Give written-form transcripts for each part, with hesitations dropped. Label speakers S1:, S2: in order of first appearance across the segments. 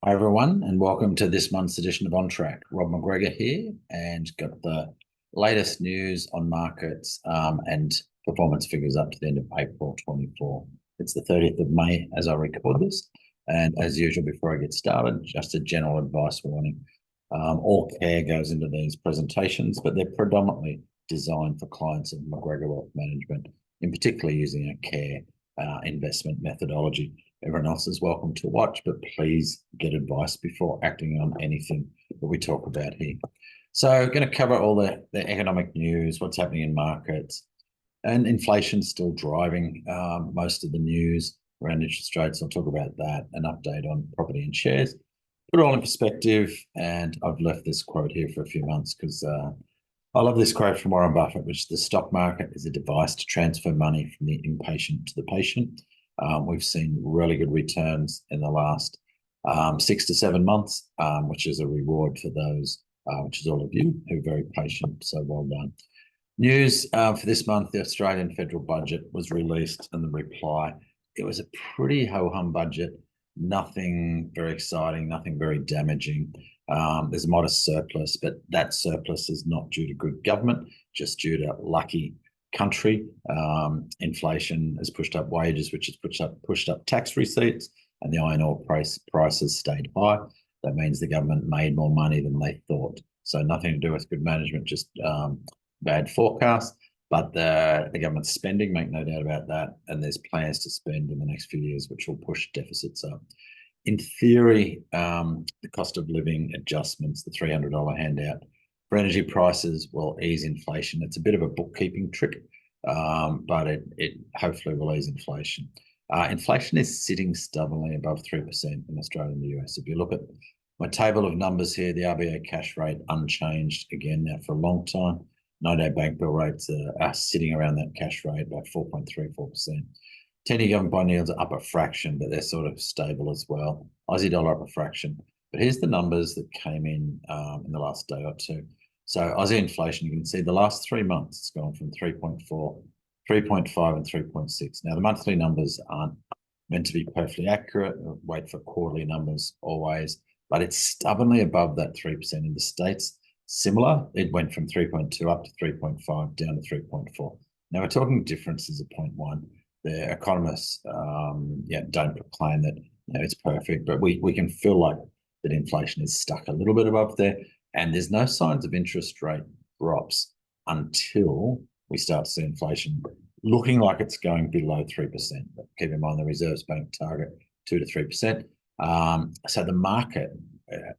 S1: Hi everyone, and welcome to this month's edition of On Track. Rob McGregor here, and got the latest news on markets and performance figures up to the end of April 24. It's the 30th of May as I record this, and as usual, before I get started, just a general advice warning. All care goes into these presentations, but they're predominantly designed for clients of McGregor Wealth Management, in particular using a care investment methodology. Everyone else is welcome to watch, but please get advice before acting on anything that we talk about here. So going to cover all the economic news, what's happening in markets, and inflation still driving most of the news around interest rates. I'll talk about that, an update on property and shares, put it all in perspective. And I've left this quote here for a few months because I love this quote from Warren Buffett, which the stock market is a device to transfer money from the impatient to the patient. We've seen really good returns in the last 6 to 7 months, which is a reward for those, which is all of you who are very patient. So well done. News for this month, the Australian federal budget was released, and the reply, it was a pretty ho-hum budget, nothing very exciting, nothing very damaging. There's a modest surplus, but that surplus is not due to good government, just due to lucky country. Inflation has pushed up wages, which has pushed up tax receipts, and the iron ore prices stayed high. That means the government made more money than they thought. So nothing to do with good management, just bad forecast. But the government's spending, make no doubt about that, and there's plans to spend in the next few years, which will push deficits up. In theory, the cost of living adjustments, the $300 handout for energy prices, will ease inflation. It's a bit of a bookkeeping trick, but it hopefully will ease inflation. Inflation is sitting stubbornly above 3% in Australia and the US. If you look at my table of numbers here, the RBA cash rate unchanged again now for a long time. 9-day bank bill rates are sitting around that cash rate by 4.34%. 10-year government bond yields are up a fraction, but they're sort of stable as well. Aussie dollar up a fraction. But here's the numbers that came in the last day or two. So Aussie inflation, you can see the last 3 months, it's gone from 3.4, 3.5 and 3.6. Now, the monthly numbers aren't meant to be perfectly accurate. Wait for quarterly numbers always, but it's stubbornly above that 3% in the States. Similar, it went from 3.2 up to 3.5, down to 3.4. Now, we're talking differences of 0.1. The economists don't proclaim that it's perfect, but we can feel like that inflation is stuck a little bit above there, and there's no signs of interest rate drops until we start to see inflation looking like it's going below 3%. But keep in mind the Reserve Bank target 2 to 3%. So the market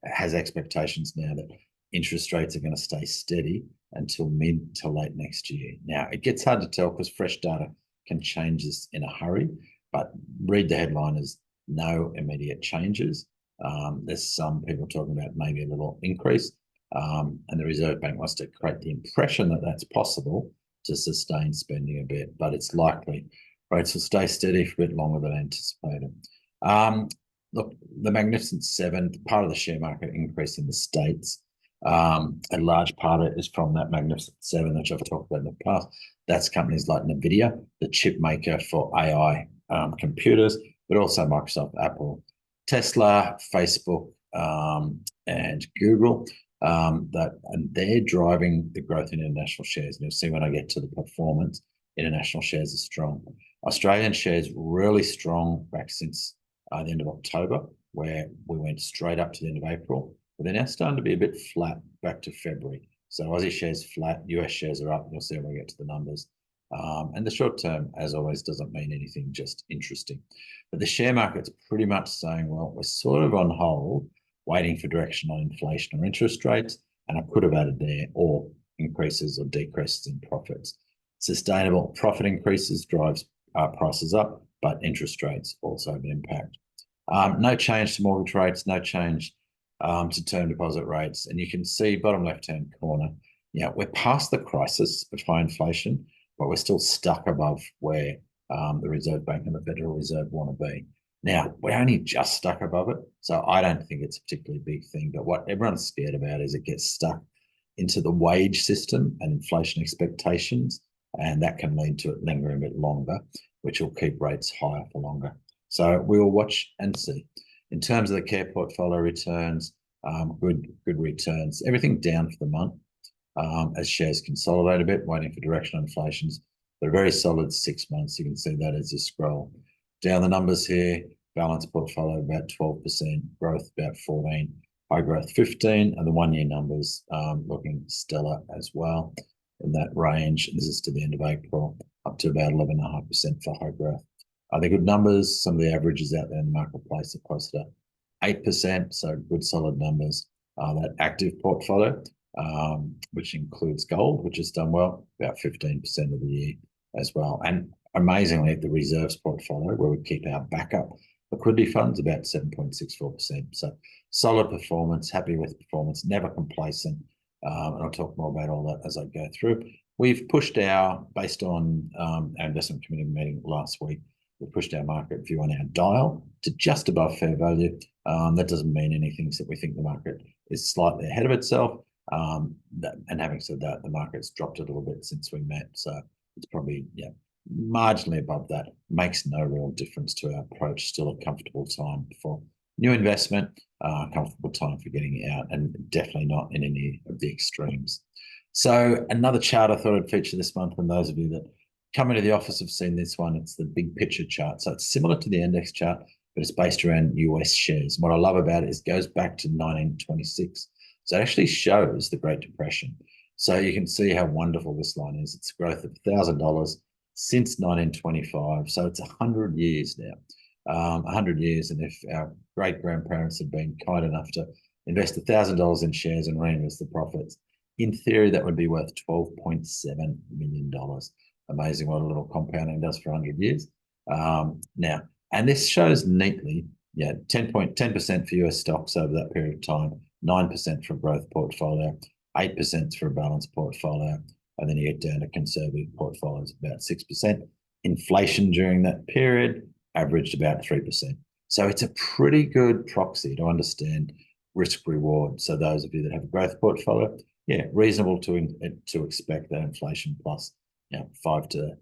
S1: has expectations now that interest rates are going to stay steady until mid to late next year. Now, it gets hard to tell because fresh data can change this in a hurry, but read the headline as no immediate changes. There's some people talking about maybe a little increase, and the Reserve Bank wants to create the impression that that's possible to sustain spending a bit, but it's likely rates will stay steady for a bit longer than anticipated. Look, the Magnificent Seven, part of the share market increase in the States, a large part of it is from that Magnificent Seven, which I've talked about in the past. That's companies like NVIDIA, the chip maker for AI computers, but also Microsoft, Apple, Tesla, Facebook, and Google. And they're driving the growth in international shares. And you'll see when I get to the performance, international shares are strong. Australian shares really strong back since the end of October, where we went straight up to the end of April. But they're now starting to be a bit flat back to February. So Aussie shares flat, US shares are up. You'll see when we get to the numbers. And the short term, as always, doesn't mean anything, just interesting. But the share market's pretty much saying, well, we're sort of on hold, waiting for direction on inflation or interest rates. And I could have added there, or increases or decreases in profits. Sustainable profit increases drives prices up, but interest rates also have an impact. No change to mortgage rates, no change to term deposit rates. And you can see bottom left-hand corner, we're past the crisis of high inflation, but we're still stuck above where the Reserve Bank and the Federal Reserve want to be. Now, we're only just stuck above it, so I don't think it's a particularly big thing, but what everyone's scared about is it gets stuck into the wage system and inflation expectations, and that can lead to it lingering a bit longer, which will keep rates higher for longer. So we'll watch and see. In terms of the care portfolio returns, good returns. Everything down for the month as shares consolidate a bit, waiting for direction on inflations. But a very solid 6 months. You can see that as you scroll down the numbers here. Balanced portfolio about 12%, growth about 14%, high growth 15%, and the 1 year numbers looking stellar as well in that range. This is to the end of April, up to about 11.5% for high growth. Are they good numbers? Some of the averages out there in the marketplace are close to 8%, so good solid numbers. That active portfolio, which includes gold, which has done well, about 15% of the year as well. And amazingly, the reserves portfolio, where we keep our backup liquidity funds, about 7.64%. So solid performance, happy with performance, never complacent. And I'll talk more about all that as I go through. We've pushed based on our investment committee meeting last week, we pushed our market view on our dial to just above fair value. That doesn't mean anything, so we think the market is slightly ahead of itself. And having said that, the market's dropped a little bit since we met, so it's probably marginally above that. Makes no real difference to our approach. Still a comfortable time for new investment, comfortable time for getting out, and definitely not in any of the extremes. So another chart I thought I'd feature this month, and those of you that come into the office have seen this one. It's the big picture chart. So it's similar to the index chart, but it's based around US shares. And what I love about it is it goes back to 1926. So it actually shows the Great Depression. So you can see how wonderful this line is. It's a growth of $1,000 since 1925. So it's 100 years now. 100 years. And if our great-grandparents had been kind enough to invest $1,000 in shares and reinvest the profits, in theory, that would be worth $12.7 million. Amazing what a little compounding does for 100 years. Now, and this shows neatly, 10% for US stocks over that period of time, 9% for a growth portfolio, 8% for a balanced portfolio, and then you get down to conservative portfolios, about 6%. Inflation during that period averaged about 3%. So it's a pretty good proxy to understand risk reward. So those of you that have a growth portfolio, reasonable to expect that inflation plus 5 to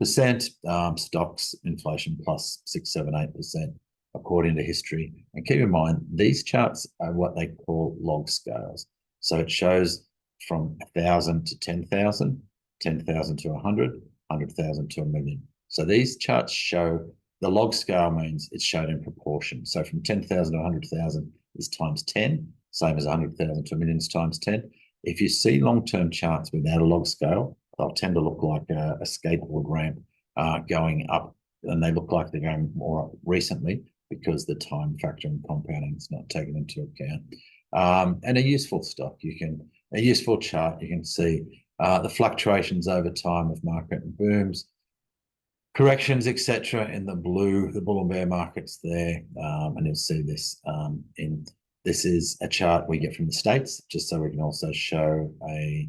S1: 6%. Stocks inflation plus 6, 7, 8%. According to history. And keep in mind, these charts are what they call log scales. So it shows from 1,000 to 10,000, 10,000 to 100, 100,000 to 1 million. So these charts show, the log scale means it's shown in proportion. So from 10,000 to 100,000 is times 10, same as 100,000 to 1 million is times 10. If you see long-term charts without a log scale, they'll tend to look like a skateboard ramp going up, and they look like they're going more up recently, because the time factor in compounding is not taken into account. And a useful stock, a useful chart, you can see the fluctuations over time of market and booms, corrections, etc. in the blue, the bull and bear markets there, and you'll see this this is a chart we get from the States, just so we can also show a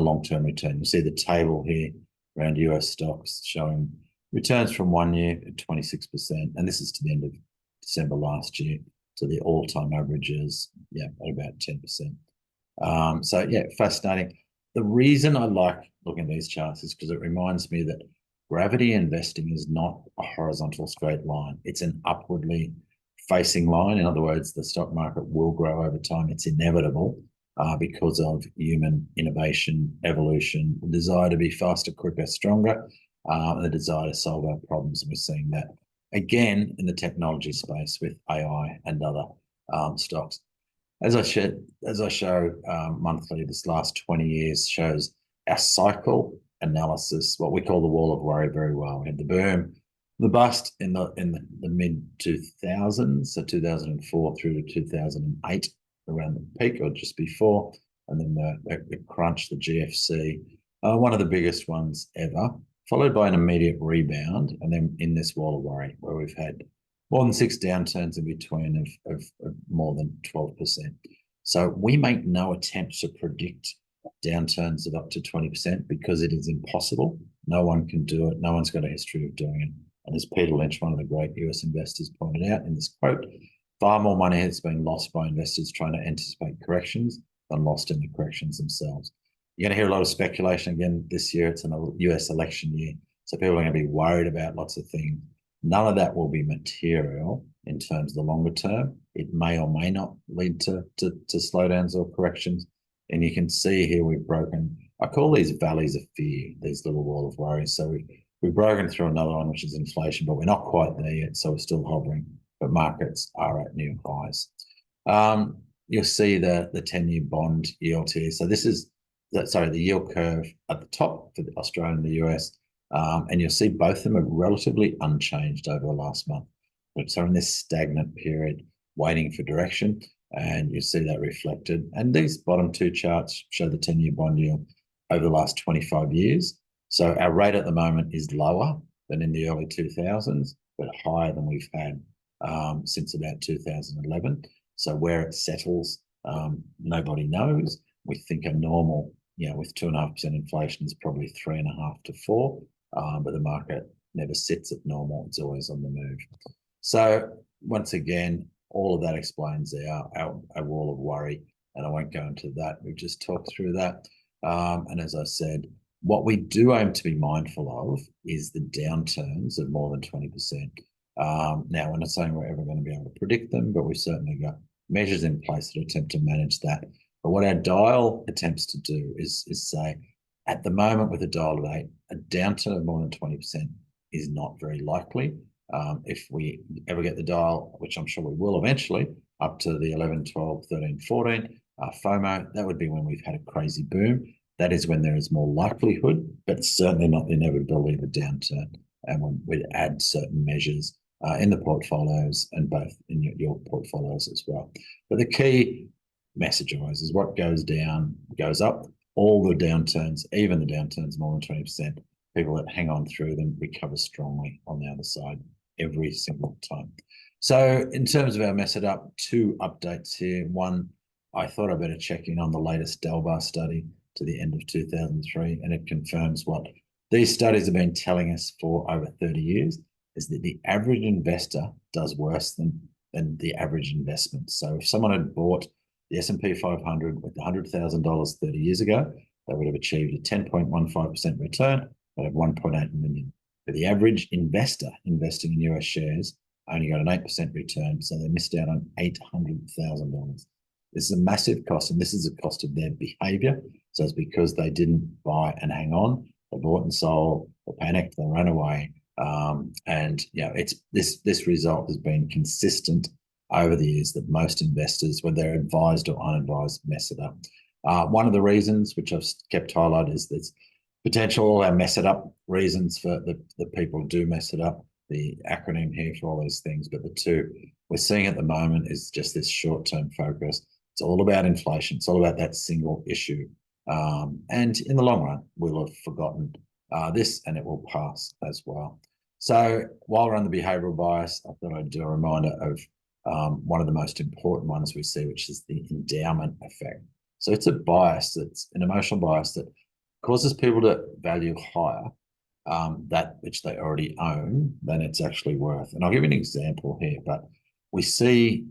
S1: long-term return. You'll see the table here around US stocks showing returns from 1 year at 26%, and this is to the end of December last year, to the all-time averages, at about 10%. Fascinating. The reason I like looking at these charts is because it reminds me that gravity investing is not a horizontal straight line. It's an upwardly facing line. In other words, the stock market will grow over time. It's inevitable because of human innovation, evolution, the desire to be faster, quicker, stronger, the desire to solve our problems. And we're seeing that again in the technology space with AI and other stocks. As I show monthly, this last 20 years shows our cycle analysis, what we call the wall of worry, very well. We had the boom, the bust in the mid 2000s, so 2004 through to 2008, around the peak or just before, and then the crunch, the GFC, one of the biggest ones ever, followed by an immediate rebound, and then in this wall of worry, where we've had more than 6 downturns in between of more than 12%. So we make no attempt to predict downturns of up to 20% because it is impossible. No one can do it. No one's got a history of doing it. And as Peter Lynch, one of the great US investors, pointed out in this quote, far more money has been lost by investors trying to anticipate corrections than lost in the corrections themselves. You're going to hear a lot of speculation again this year. It's an US election year. So people are going to be worried about lots of things. None of that will be material in terms of the longer term. It may or may not lead to slowdowns or corrections. And you can see here we've broken, I call these valleys of fear, these little wall of worry. So we've broken through another one, which is inflation, but we're not quite there yet. So we're still hovering, but markets are at new highs. You'll see the 10-year bond yield here. So this is, the yield curve at the top for the Australia and the US. And you'll see both of them are relatively unchanged over the last month. So in this stagnant period, waiting for direction, and you see that reflected. And these bottom two charts show the 10-year bond yield over the last 25 years. So our rate at the moment is lower than in the early 2000s, but higher than we've had since about 2011. So where it settles, nobody knows. We think a normal, with 2.5% inflation is probably 3.5 to 4, but the market never sits at normal. It's always on the move. So once again, all of that explains our wall of worry, and I won't go into that. We've just talked through that. And as I said, what we do aim to be mindful of is the downturns of more than 20%. Now, we're not saying we're ever going to be able to predict them, but we've certainly got measures in place that attempt to manage that. But what our dial attempts to do is say, at the moment with a dial of 8, a downturn of more than 20% is not very likely. If we ever get the dial, which I'm sure we will eventually, up to the 11, 12, 13, 14, FOMO, that would be when we've had a crazy boom. That is when there is more likelihood, but certainly not the inevitability of a downturn. And when we'd add certain measures in the portfolios, and both in your portfolios as well. But the key message always is what goes down goes up. All the downturns, even the downturns more than 20%, people that hang on through them recover strongly on the other side every single time. So in terms of our method up, 2 updates here. One, I thought I better check in on the latest Delbar study to the end of 2003, and it confirms what these studies have been telling us for over 30 years, is that the average investor does worse than the average investment. So if someone had bought the S&P 500 with $100,000 30 years ago, they would have achieved a 10.15% return, but have 1.8 million. But the average investor investing in US shares only got an 8% return, so they missed out on $800,000. This is a massive cost, and this is the cost of their behavior. So it's because they didn't buy and hang on. They bought and sold, they panicked, they ran away. And it's this result has been consistent over the years, that most investors, whether they're advised or unadvised, mess it up. One of the reasons, which I've kept highlighted, is this potential mess it up reasons for the people who do mess it up, the acronym here for all these things. But the two we're seeing at the moment is just this short-term focus. It's all about inflation. It's all about that single issue. And in the long run, we'll have forgotten this, and it will pass as well. So while we're on the behavioral bias, I thought I'd do a reminder of one of the most important ones we see, which is the endowment effect. So it's a bias, that's an emotional bias that causes people to value higher that which they already own than it's actually worth. And I'll give you an example here, but we see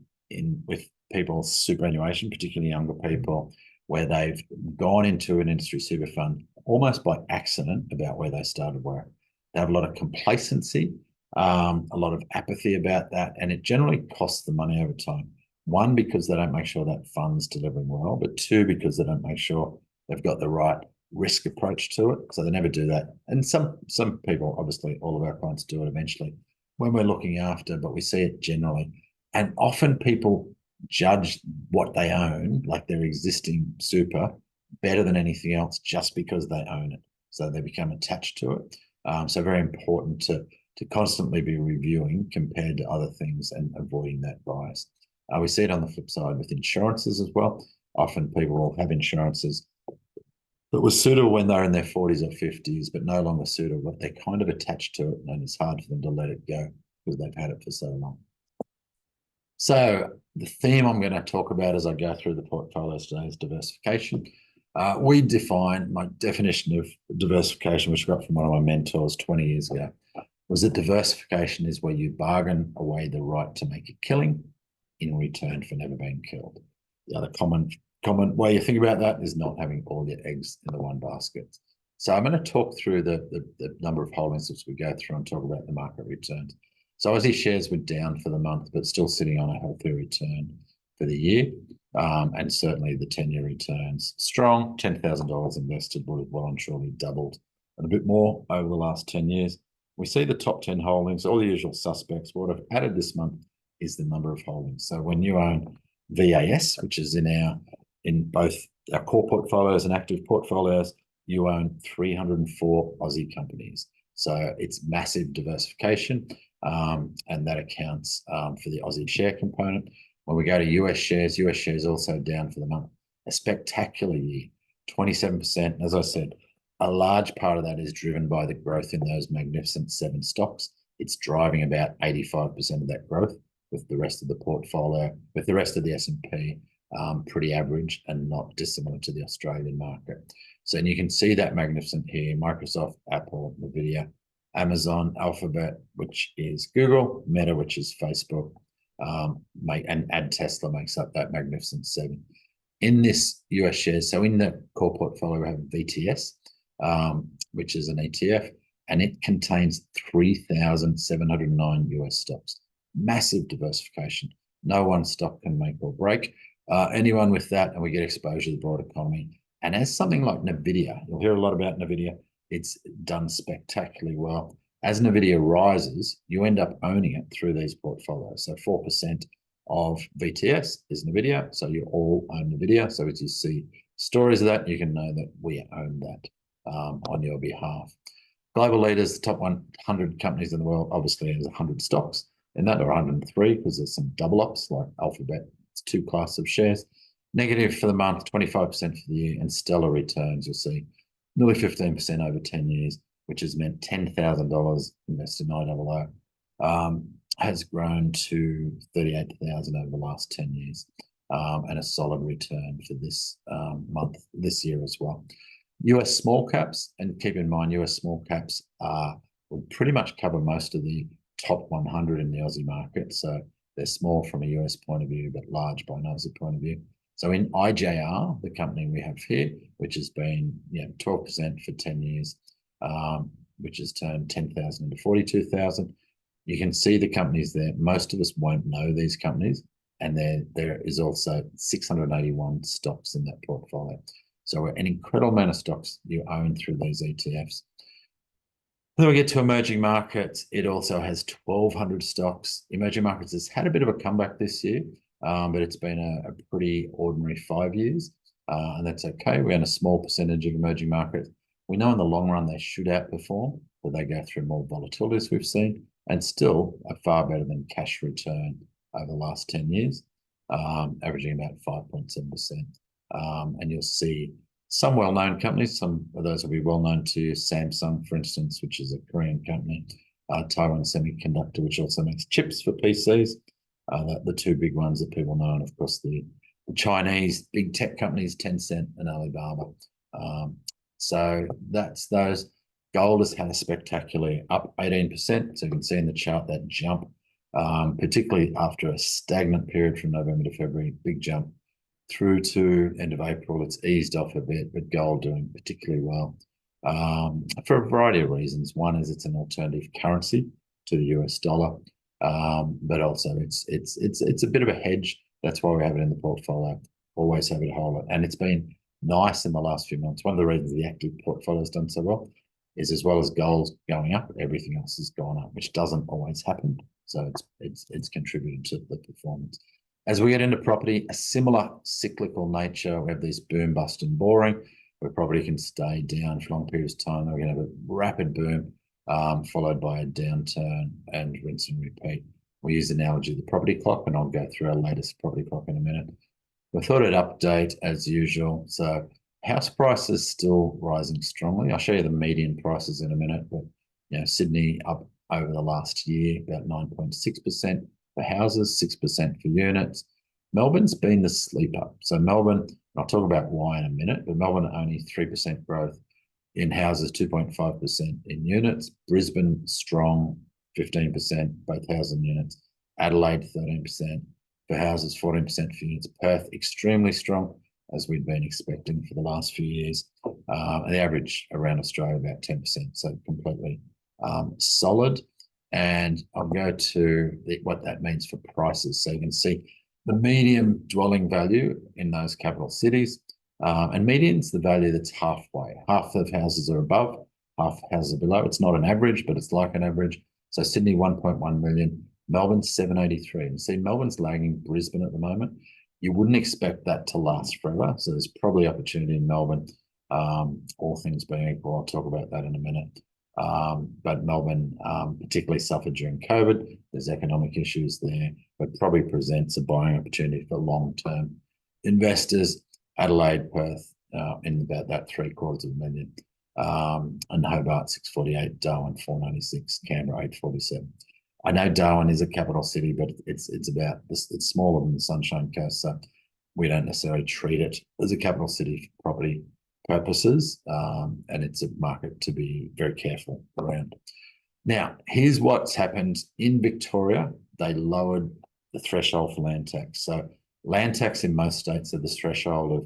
S1: with people's superannuation, particularly younger people, where they've gone into an industry super fund almost by accident about where they started work. They have a lot of complacency, a lot of apathy about that, and it generally costs them money over time. One, because they don't make sure that fund's delivering well, but two, because they don't make sure they've got the right risk approach to it, so they never do that. And some people, obviously all of our clients, do it eventually when we're looking after, but we see it generally. And often people judge what they own, like their existing super, better than anything else just because they own it. So they become attached to it. So very important to constantly be reviewing compared to other things and avoiding that bias. We see it on the flip side with insurances as well. Often people will have insurances that was suitable when they're in their 40s or 50s, but no longer suitable. They're kind of attached to it, and it's hard for them to let it go because they've had it for so long. So the theme I'm going to talk about as I go through the portfolios today is diversification. We define, my definition of diversification, which I got from one of my mentors 20 years ago, was that diversification is where you bargain away the right to make a killing in return for never being killed. The other common way you think about that is not having all your eggs in the one basket. So I'm going to talk through the number of holdings as we go through and talk about the market returns. So Aussie shares were down for the month, but still sitting on a healthy return for the year. And certainly the 10-year returns strong. $10,000 invested would have well and truly doubled and a bit more over the last 10 years. We see the top 10 holdings, all the usual suspects. What I've added this month is the number of holdings. So when you own VAS, which is in both our core portfolios and active portfolios, you own 304 Aussie companies. So it's massive diversification, and that accounts for the Aussie share component. When we go to US shares also down for the month. A spectacular year, 27%. As I said, a large part of that is driven by the growth in those Magnificent Seven stocks. It's driving about 85% of that growth, with the rest of the portfolio, with the rest of the S&P pretty average and not dissimilar to the Australian market. So, and you can see that magnificent here: Microsoft, Apple, Nvidia, Amazon, Alphabet, which is Google, Meta, which is Facebook, and Tesla makes up that Magnificent Seven. In this US shares, so in the core portfolio, we have VTS, which is an ETF, and it contains 3,709 US stocks. Massive diversification. No one stock can make or break anyone with that, and we get exposure to the broad economy. And as something like Nvidia, you'll hear a lot about Nvidia, it's done spectacularly well. As Nvidia rises, you end up owning it through these portfolios. So 4% of VTS is Nvidia, so you all own Nvidia. So as you see stories of that, you can know that we own that on your behalf. Global leaders, the top 100 companies in the world, obviously there's 100 stocks in that, or 103, because there's some double ups like Alphabet. It's two classes of shares. Negative for the month, 25% for the year, and stellar returns. You'll see nearly 15% over 10 years, which has meant $10,000 invested in IOO has grown to 38,000 over the last 10 years, and a solid return for this month, this year as well. US small caps, and keep in mind, US small caps will pretty much cover most of the top 100 in the Aussie market. So they're small from a US point of view, but large by an Aussie point of view. So in IJR, the company we have here, which has been 12% for 10 years, which has turned 10,000 into 42,000. You can see the companies there. Most of us won't know these companies, and there is also 681 stocks in that portfolio. So an incredible amount of stocks you own through these ETFs. Then we get to emerging markets. It also has 1,200 stocks. Emerging markets has had a bit of a comeback this year, but it's been a pretty ordinary 5 years, and that's okay. We own a small percentage of emerging markets. We know in the long run they should outperform, but they go through more volatility as we've seen, and still are far better than cash return over the last 10 years, averaging about 5.7%. And you'll see some well-known companies, some of those will be well-known to you. Samsung, for instance, which is a Korean company, Taiwan Semiconductor, which also makes chips for PCs, the two big ones that people know, and of course the Chinese big tech companies, Tencent and Alibaba. So that's those. Gold has had a spectacularly up 18%. So you can see in the chart that jump, particularly after a stagnant period from November to February, big jump through to end of April. It's eased off a bit, but gold doing particularly well for a variety of reasons. One is it's an alternative currency to the US dollar, but also it's a bit of a hedge. That's why we have it in the portfolio. Always have it hold it, and it's been nice in the last few months. One of the reasons the active portfolio has done so well is, as well as gold going up, everything else has gone up, which doesn't always happen. So it's contributed to the performance. As we get into property, a similar cyclical nature. We have these boom, bust, and boring, where property can stay down for long periods of time. We're going to have a rapid boom, followed by a downturn and rinse and repeat. We use the analogy of the property clock, and I'll go through our latest property clock in a minute. We thought I'd update as usual. So house prices still rising strongly. I'll show you the median prices in a minute, but Sydney up over the last year about 9.6%. For houses, 6% for units. Melbourne's been the sleeper. So Melbourne, I'll talk about why in a minute, but Melbourne only 3% growth in houses, 2.5% in units. Brisbane strong, 15%, both houses and units. Adelaide, 13% for houses, 14% for units. Perth, extremely strong, as we'd been expecting for the last few years. The average around Australia, about 10%, so completely solid. And I'll go to what that means for prices. So you can see the median dwelling value in those capital cities. And median's the value that's halfway. Half of houses are above, half houses are below. It's not an average, but it's like an average. So Sydney, 1.1 million. Melbourne, 783. And see, Melbourne's lagging Brisbane at the moment. You wouldn't expect that to last forever. So there's probably opportunity in Melbourne, all things being equal. I'll talk about that in a minute. But Melbourne particularly suffered during COVID. There's economic issues there, but probably presents a buying opportunity for long-term investors. Adelaide, Perth, in about that 750,000, and Hobart 648, Darwin 496, Canberra 847. I know Darwin is a capital city, but it's smaller than the Sunshine Coast, so we don't necessarily treat it as a capital city for property purposes, and it's a market to be very careful around. Now, here's what's happened in Victoria. They lowered the threshold for land tax. So land tax in most states are the threshold of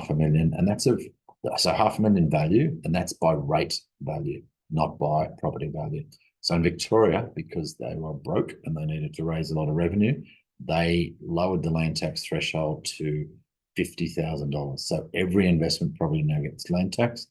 S1: $500,000, and that's so $500,000 value, and that's by rate value, not by property value. So in Victoria, because they were broke and they needed to raise a lot of revenue, they lowered the land tax threshold to $50,000. So every investment property now gets land tax.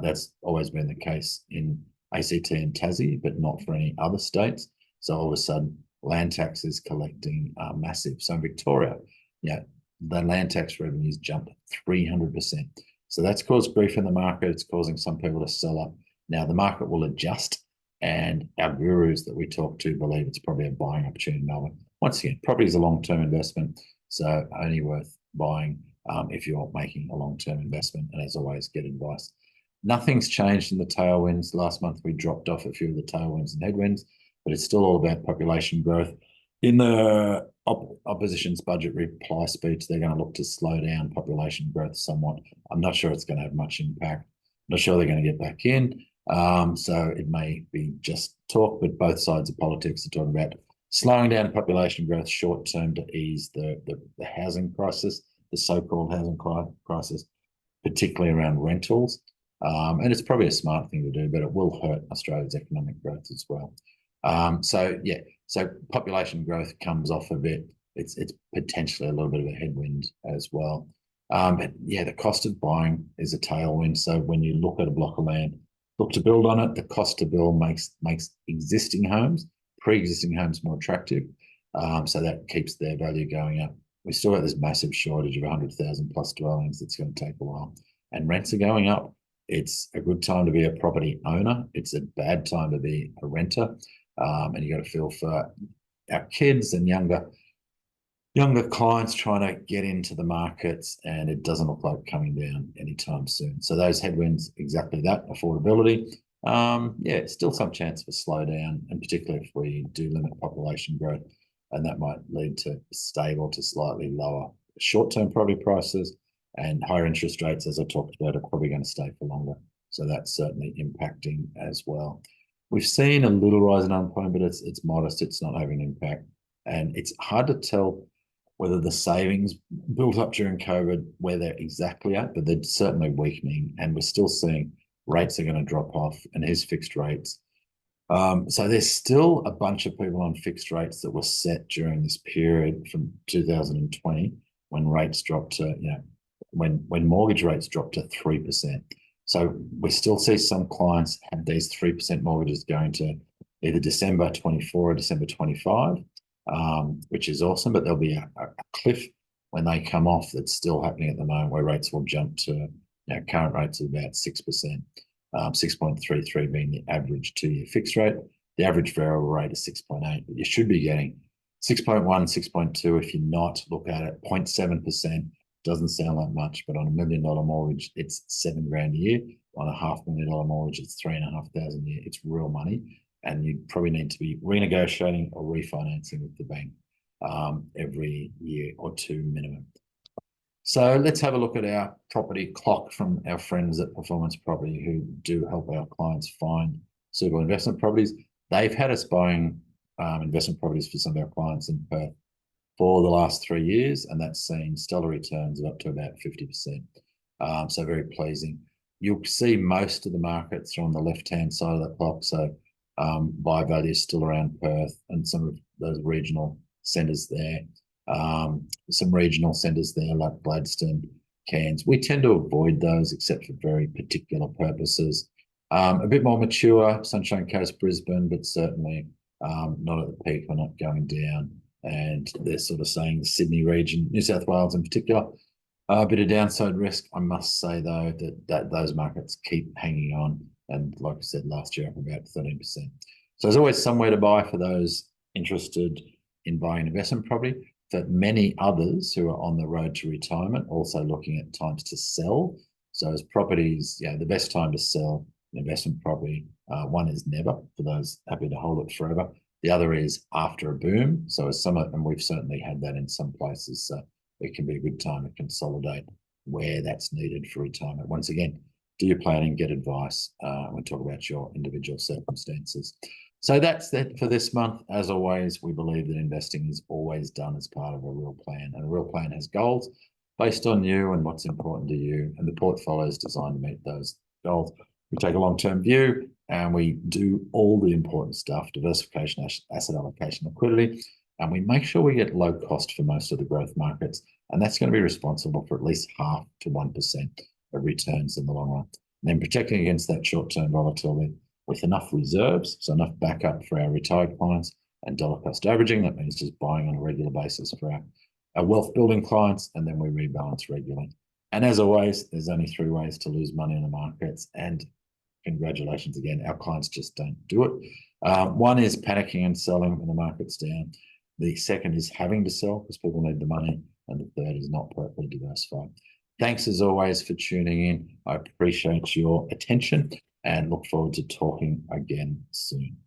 S1: That's always been the case in ACT and Tassie, but not for any other states. So all of a sudden, land tax is collecting massive. So in Victoria, yeah, the land tax revenues jumped 300%. So that's caused grief in the market. It's causing some people to sell up. Now the market will adjust, and our gurus that we talk to believe it's probably a buying opportunity in Melbourne. Once again, property is a long-term investment, so only worth buying if you're making a long-term investment. And as always, get advice. Nothing's changed in the tailwinds. Last month, we dropped off a few of the tailwinds and headwinds, but it's still all about population growth. In the opposition's budget reply speech, they're going to look to slow down population growth somewhat. I'm not sure it's going to have much impact. I'm not sure they're going to get back in. So it may be just talk, but both sides of politics are talking about slowing down population growth short term to ease the housing crisis, the so-called housing crisis, particularly around rentals. And it's probably a smart thing to do, but it will hurt Australia's economic growth as well. So population growth comes off a bit. It's potentially a little bit of a headwind as well. But yeah, the cost of buying is a tailwind. So when you look at a block of land, look to build on it, the cost to build makes existing homes, pre-existing homes more attractive. So that keeps their value going up. We still got this massive shortage of 100,000 plus dwellings that's going to take a while. And rents are going up. It's a good time to be a property owner. It's a bad time to be a renter. And you got to feel for our kids and younger clients trying to get into the markets, and it doesn't look like coming down anytime soon. So those headwinds, exactly that, affordability. Yeah, still some chance for slowdown, and particularly if we do limit population growth, and that might lead to stable to slightly lower short-term property prices, and higher interest rates, as I talked about, are probably going to stay for longer. So that's certainly impacting as well. We've seen a little rise in unemployment, but it's modest. It's not having an impact. And it's hard to tell whether the savings built up during COVID, where they're exactly at, but they're certainly weakening. And we're still seeing rates are going to drop off, and here's fixed rates. So there's still a bunch of people on fixed rates that were set during this period from 2020 when rates dropped to, when mortgage rates dropped to 3%. So we still see some clients have these 3% mortgages going to either December 24 or December 25, which is awesome, but there'll be a cliff when they come off that's still happening at the moment, where rates will jump to current rates of about 6%, 6.33 being the average 2-year fixed rate. The average variable rate is 6.8, but you should be getting 6.1, 6.2. If you're not, look at it, 0.7%. Doesn't sound like much, but on $1 million mortgage, it's $7,000 a year. On a $500,000 mortgage, it's $3,500 a year. It's real money, and you probably need to be renegotiating or refinancing with the bank every year or two minimum. So let's have a look at our property clock from our friends at Performance Property, who do help our clients find suitable investment properties. They've had us buying investment properties for some of our clients in Perth for the last 3 years, and that's seen stellar returns of up to about 50%. So very pleasing. You'll see most of the markets are on the left-hand side of the clock. So Buy value still around Perth and some of those regional centres there. Some regional centres there like Gladstone, Cairns. We tend to avoid those except for very particular purposes. A bit more mature, Sunshine Coast, Brisbane, but certainly not at the peak. We're not going down. And they're sort of saying the Sydney region, New South Wales in particular, a bit of downside risk. I must say, though, that those markets keep hanging on. And like I said, last year, up about 13%. So there's always somewhere to buy for those interested in buying investment property. For many others who are on the road to retirement, also looking at times to sell. So as properties, the best time to sell an investment property, one is never, for those happy to hold it forever. The other is after a boom. So as and we've certainly had that in some places. So it can be a good time to consolidate where that's needed for retirement. Once again, do your planning, get advice. We talk about your individual circumstances. So that's that for this month. As always, we believe that investing is always done as part of a real plan, and a real plan has goals based on you and what's important to you, and the portfolio is designed to meet those goals. We take a long-term view and we do all the important stuff: diversification, asset allocation, liquidity, and we make sure we get low cost for most of the growth markets, and that's going to be responsible for at least 0.5 to 1% of returns in the long run. And then protecting against that short-term volatility with enough reserves, so enough backup for our retired clients, and dollar cost averaging. That means just buying on a regular basis for our wealth building clients, and then we rebalance regularly. And as always, there's only 3 ways to lose money in the markets, and congratulations again, our clients just don't do it. One is panicking and selling when the market's down. The second is having to sell because people need the money. And the third is not properly diversified. Thanks as always for tuning in. I appreciate your attention and look forward to talking again soon.